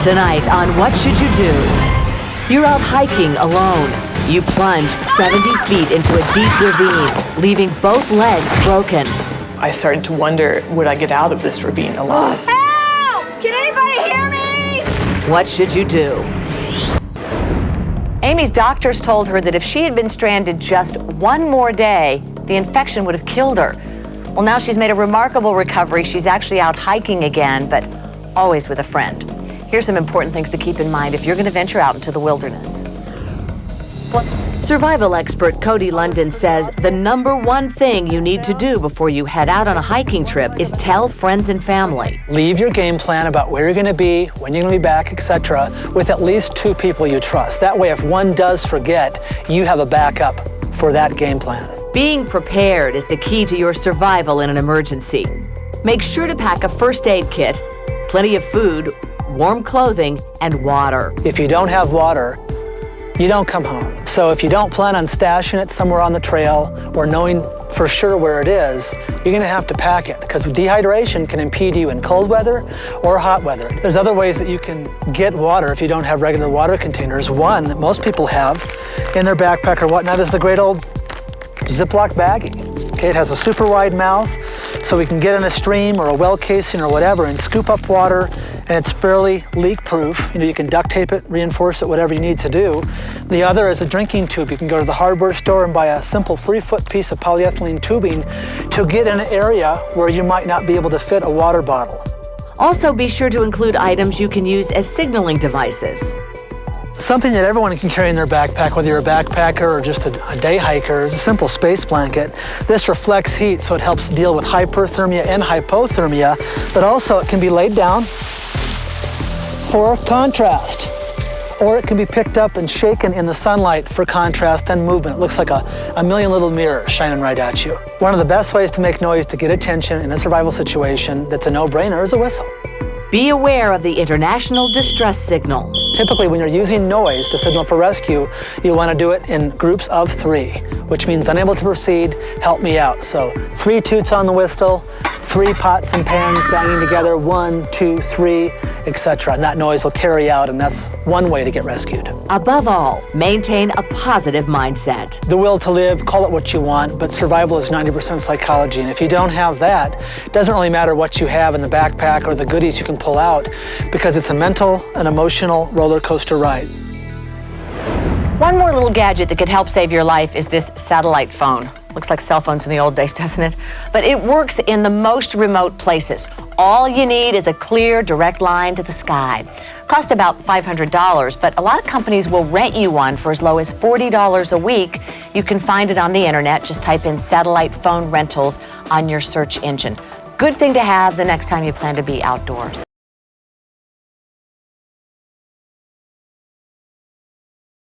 Tonight on What Should You Do? You're out hiking alone. You plunge 70 feet into a deep ravine, leaving both legs broken. I started to wonder, would I get out of this ravine alive? Help! Can anybody hear me? What should you do? Amy's doctors told her that if she had been stranded just one more day, the infection would have killed her. Well, now she's made a remarkable recovery. She's actually out hiking again, but always with a friend. Here's some important things to keep in mind if you're going to venture out into the wilderness. Survival expert Cody Lundin says the #1 thing you need to do before you head out on a hiking trip is tell friends and family. Leave your game plan about where you're going to be, when you're going to be back, etc., with at least 2 people you trust. That way, if one does forget, you have a backup for that game plan. Being prepared is the key to your survival in an emergency. Make sure to pack a first aid kit, plenty of food, warm clothing, and water. If you don't have water, you don't come home. So if you don't plan on stashing it somewhere on the trail or knowing for sure where it is, you're gonna have to pack it because dehydration can impede you in cold weather or hot weather. There's other ways that you can get water if you don't have regular water containers. One that most people have in their backpack or whatnot is the great old Ziploc baggie. Okay, it has a super wide mouth, so we can get in a stream or a well casing or whatever and scoop up water, and it's fairly leak proof. You know, you can duct tape it, reinforce it, whatever you need to do. The other is a drinking tube. You can go to the hardware store and buy a simple 3-foot piece of polyethylene tubing to get in an area where you might not be able to fit a water bottle. Also, be sure to include items you can use as signaling devices. Something that everyone can carry in their backpack, whether you're a backpacker or just a day hiker, is a simple space blanket. This reflects heat, so it helps deal with hyperthermia and hypothermia, but also it can be laid down for contrast, or it can be picked up and shaken in the sunlight for contrast and movement. It looks like a million little mirrors shining right at you. One of the best ways to make noise to get attention in a survival situation that's a no-brainer is a whistle. Be aware of the international distress signal. Typically, when you're using noise to signal for rescue, you want to do it in groups of 3, which means unable to proceed, help me out. So 3 toots on the whistle, 3 pots and pans banging together, 1, 2, 3, etc. And that noise will carry out, and that's one way to get rescued. Above all, maintain a positive mindset. The will to live, call it what you want, but survival is 90% psychology. And if you don't have that, it doesn't really matter what you have in the backpack or the goodies you can pull out, because it's a mental and emotional roller coaster ride. One more little gadget that could help save your life is this satellite phone. Looks like cell phones in the old days, doesn't it? But it works in the most remote places. All you need is a clear, direct line to the sky. Cost about $500, but a lot of companies will rent you one for as low as $40 a week. You can find it on the internet. Just type in satellite phone rentals on your search engine. Good thing to have the next time you plan to be outdoors.